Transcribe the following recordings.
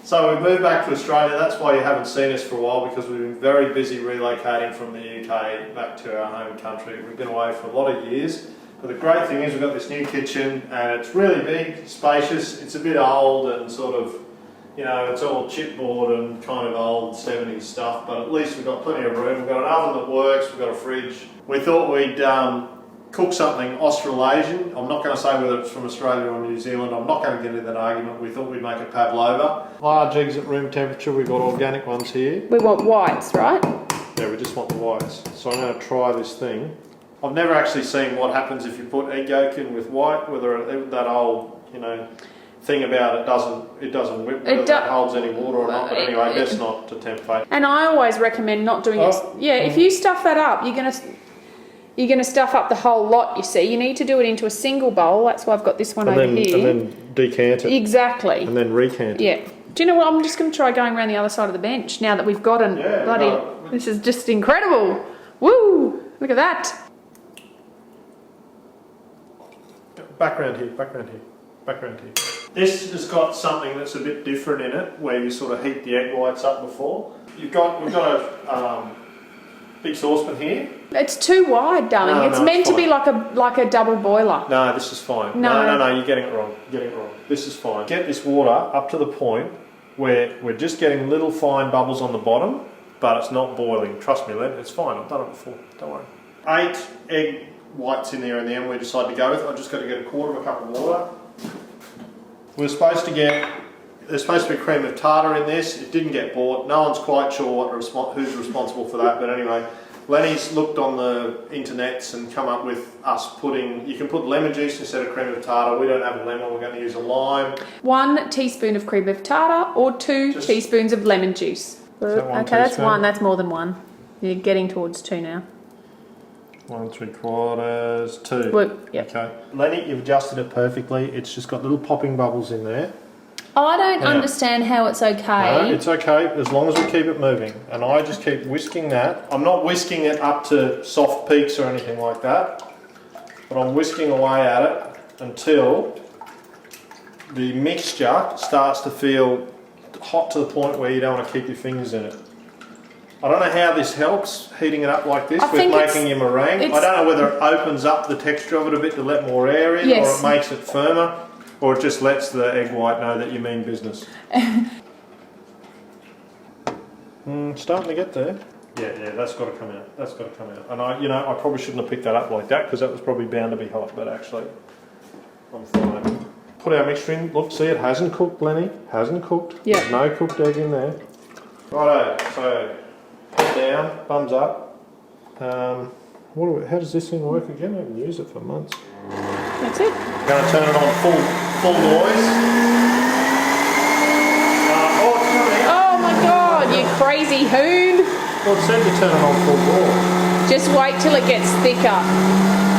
So we moved back to Australia. That's why you haven't seen us for a while, because we've been very busy relocating from the UK back to our home country. We've been away for a lot of years. But the great thing is we've got this new kitchen and it's really big, spacious. It's a bit old and sort of, you know, it's all chipboard and kind of old 70s stuff, but at least we've got plenty of room. We've got an oven that works, we've got a fridge. We thought we'd cook something Australasian. I'm not going to say whether it's from Australia or New Zealand. I'm not going to get into that argument. We thought we'd make a pavlova. Large eggs at room temperature. We've got organic ones here. We want whites, right? Yeah, we just want the whites. So I'm going to try this thing. I've never actually seen what happens if you put egg yolk in with white, whether that old, you know, thing about it doesn't whip, whether that holds any water or not. But anyway, best not to tempt fate. And I always recommend not doing it. Yeah, if you stuff that up, you're going to stuff up the whole lot, you see. You need to do it into a single bowl. That's why I've got this one over here. And then decant it. Exactly. And then recant it. Yeah. Do you know what? I'm just going to try going around the other side of the bench now that we've got an This is just incredible. Woo! Look at that. Background here. This has got something that's a bit different in it, where you sort of heat the egg whites up before. We've got a big saucepan here. It's too wide, darling. It's meant to be like a double boiler. No, this is fine. No, you're getting it wrong. This is fine. Get this water up to the point where we're just getting little fine bubbles on the bottom, but it's not boiling. Trust me, Len, it's fine. I've done it before. Don't worry. 8 egg whites in there in the end we decided to go with. I just got to get a quarter of a cup of water. There's supposed to be cream of tartar in this. It didn't get bought. No one's quite sure who's responsible for that, but anyway, Lenny's looked on the internets and come up with us you can put lemon juice instead of cream of tartar. We don't have a lemon, we're going to use a lime. 1 teaspoon of cream of tartar or 2 teaspoons of lemon juice. Okay, that's 1, that's more than 1. You're getting towards 2 now. 1 3/4, 2. Well, yep. Okay. Lenny, you've adjusted it perfectly. It's just got little popping bubbles in there. I don't understand how it's okay. No, it's okay as long as we keep it moving. And I just keep whisking that. I'm not whisking it up to soft peaks or anything like that, but I'm whisking away at it until the mixture starts to feel hot to the point where you don't want to keep your fingers in it. I don't know how this helps, heating it up like this with making your meringue. I don't know whether it opens up the texture of it a bit to let more air in, or it makes it firmer, or it just lets the egg white know that you mean business. Starting to get there. Yeah, that's got to come out. And I probably shouldn't have picked that up like that, because that was probably bound to be hot, but actually, I'm fine. Put our mixture in. Look, see, it hasn't cooked, Lenny. Hasn't cooked. Yeah. There's no cooked egg in there. Righto, so head down, thumbs up. How does this thing work again? I haven't used it for months. That's it. Going to turn it on full noise. Oh my God, you crazy hoon! Well, it said to turn it on full bore. Just wait till it gets thicker.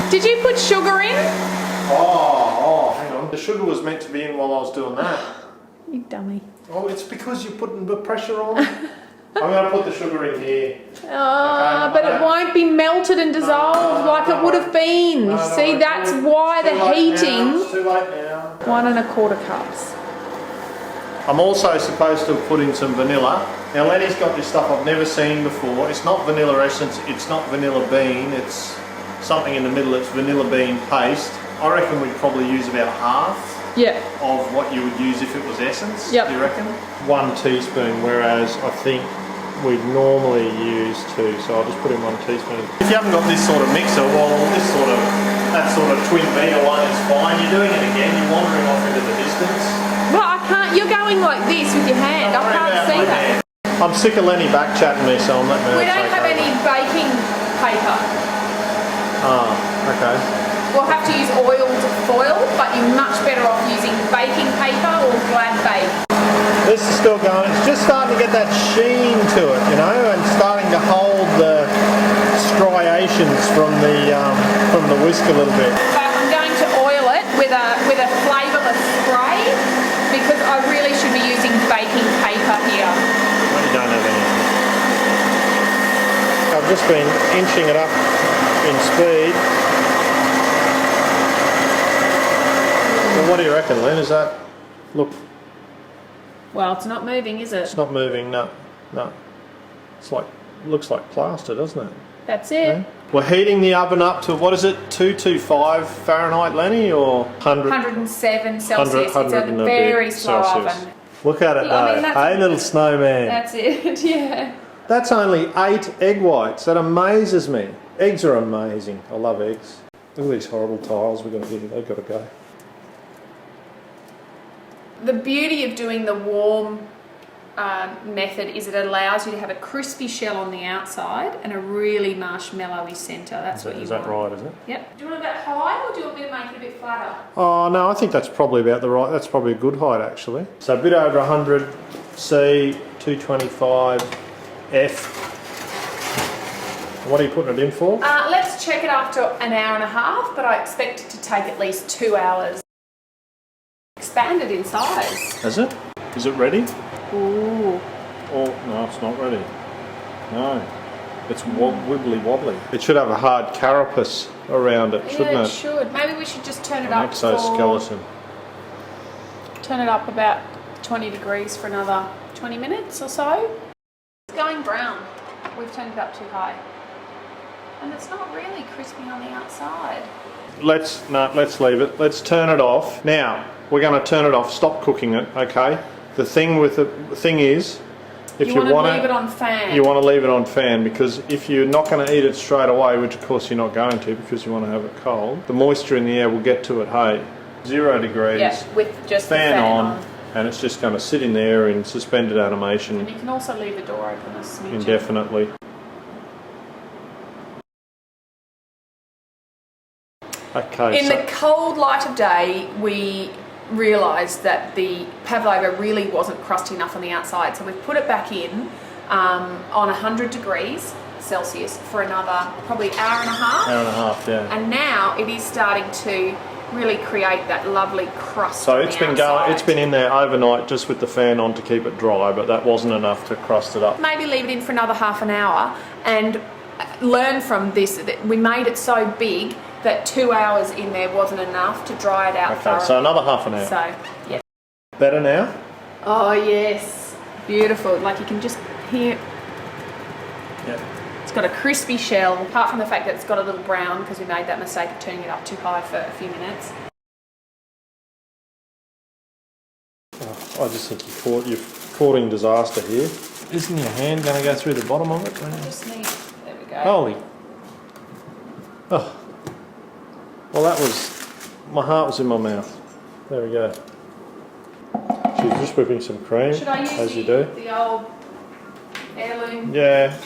Did you put sugar in? Oh, hang on. The sugar was meant to be in while I was doing that. You dummy. Oh, it's because you're putting the pressure on. I'm going to put the sugar in here. But it won't be melted and dissolved like it would have been. See, that's why the heating. It's too late now. 1 1/4 cups. I'm also supposed to put in some vanilla. Now Lenny's got this stuff I've never seen before. It's not vanilla essence, it's not vanilla bean, it's something in the middle, it's vanilla bean paste. I reckon we'd probably use about half of what you would use if it was essence, do you reckon? 1 teaspoon, whereas I think we'd normally use 2, so I'll just put in 1 teaspoon. If you haven't got this sort of mixer, well, that sort of twin meter one is fine. You're doing it again, you're wandering off into the distance. Well, I can't, you're going like this with your hand, I can't see that. I'm sick of Lenny back chatting me, so I'm letting her We don't have any baking paper. Oh, okay. We'll have to use oiled foil, but you're much better off using baking paper or glad bake. This is still going. It's just starting to get that sheen to it, you know, and starting to hold the striations from the whisk a little bit. So I'm going to oil it with a flavourless spray because I really should be using baking paper here. Well, you don't have any. I've just been inching it up in speed. Well, what do you reckon, Len? Is that look? Well, it's not moving, is it? It's not moving, no. It's like, looks like plaster, doesn't it? That's it. Okay. We're heating the oven up to, what is it, 225 Fahrenheit, Lenny, or 100? 107 Celsius. It's a very slow oven. Look at it though. Hey, little snowman. That's it, yeah. That's only 8 egg whites. That amazes me. Eggs are amazing. I love eggs. Look at these horrible tiles we've got here. They've got to go. The beauty of doing the warm method is it allows you to have a crispy shell on the outside and a really marshmallowy centre. That's what you want. Is that right, is it? Yep. Do you want it that high or do you want me to make it a bit flatter? Oh no, I think that's probably about the right. That's probably a good height actually. So a bit over 100 C, 225 F. What are you putting it in for? Let's check it after an hour and a half, but I expect it to take at least 2 hours. Expanded in size. Is it? Is it ready? Ooh. Oh no, it's not ready. No, it's wibbly wobbly. It should have a hard carapace around it, shouldn't it? Yeah, it should. Maybe we should just turn it up. Exoskeleton. Turn it up about 20 degrees for another 20 minutes or so. It's going brown. We've turned it up too high. And it's not really crispy on the outside. Let's leave it. Let's turn it off. Now, we're going to turn it off. Stop cooking it, okay? The thing is, if you want to leave it on fan. You want to leave it on fan because if you're not going to eat it straight away, which of course you're not going to because you want to have it cold, the moisture in the air will get to it. Hey, 0 degrees. Yeah, with just fan the fan on, and it's just going to sit in there in suspended animation. And you can also leave the door open a smidge. Indefinitely. Okay. In the cold light of day, we realised that the pavlova really wasn't crusty enough on the outside, so we've put it back in on 100 degrees Celsius for another probably hour and a half. Hour and a half, yeah. And now it is starting to really create that lovely crust. So it's been going. It's been in there overnight just with the fan on to keep it dry, but that wasn't enough to crust it up. Maybe leave it in for another half an hour and learn from this that we made it so big that 2 hours in there wasn't enough to dry it out thoroughly. So another half an hour. So, yeah. Better now? Oh, yes. Beautiful. Like you can just hear. Yeah. It's got a crispy shell, apart from the fact that it's got a little brown because we made that mistake of turning it up too high for a few minutes. Oh, I just think you're courting disaster here. Isn't your hand going to go through the bottom of it? I just need. There we go. Holy. Oh. Well, that was. My heart was in my mouth. There we go. She's just whipping some cream, Should I use as you do. the old heirloom? Yeah.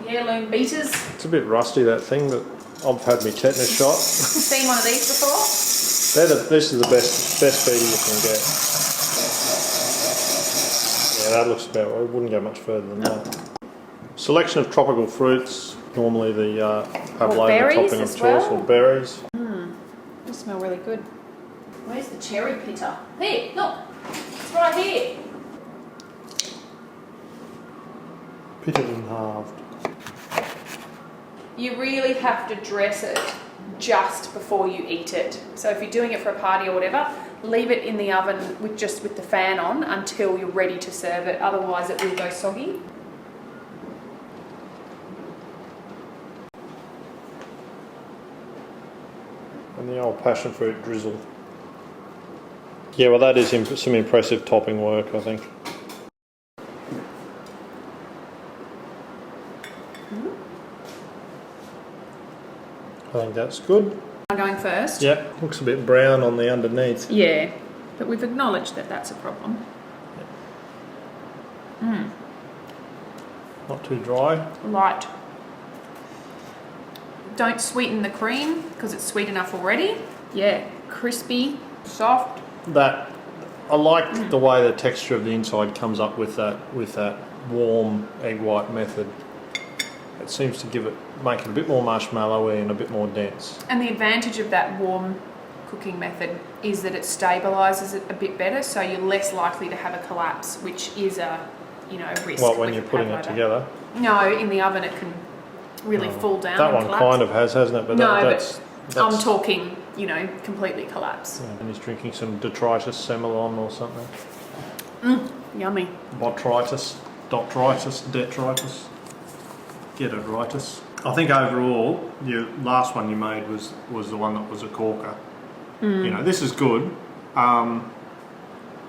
Heirloom beaters. It's a bit rusty, that thing, but I've had my tetanus shot. Seen one of these before? This is the best beater you can get. Yeah, that looks about right. It wouldn't go much further than that. Selection of tropical fruits. Normally the pavlova topping of choice, or berries. They smell really good. Where's the cherry pitter? Here, look. It's right here. Pitted and halved. You really have to dress it just before you eat it. So if you're doing it for a party or whatever, leave it in the oven with the fan on until you're ready to serve it. Otherwise it will go soggy. And the old passion fruit drizzle. Yeah, well that is some impressive topping work, I think. I think that's good. Am I going first? Yep, looks a bit brown on the underneath. Yeah, but we've acknowledged that that's a problem. Not too dry. Light. Don't sweeten the cream because it's sweet enough already. Yeah, crispy, soft. That I like the way the texture of the inside comes up with that warm egg white method. It seems to make it a bit more marshmallowy and a bit more dense. And the advantage of that warm cooking method is that it stabilises it a bit better, so you're less likely to have a collapse, which is a risk. What, when you're putting it together? No, in the oven it can really fall down. That and one collapse. kind of has, hasn't it? But that's I'm talking, completely collapse. Yeah, and he's drinking some detritus semillon or something. Yummy. Botrytis, detritus. Get it rightus. I think overall, your last one you made was the one that was a corker. You know, this is good. I'm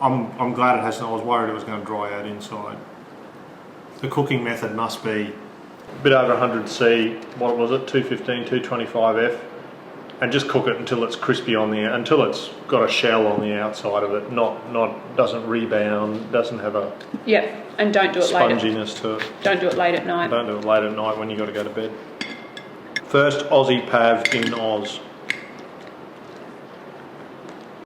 glad it hasn't. I was worried it was going to dry out inside. The cooking method must be a bit over 100C. What was it? 215, 225F, and just cook it until it's crispy on the until it's got a shell on the outside of it. Not doesn't rebound. Doesn't have a and don't do it late. Sponginess to it. Don't do it late at night. Don't do it late at night when you got to go to bed. First Aussie Pav in Oz.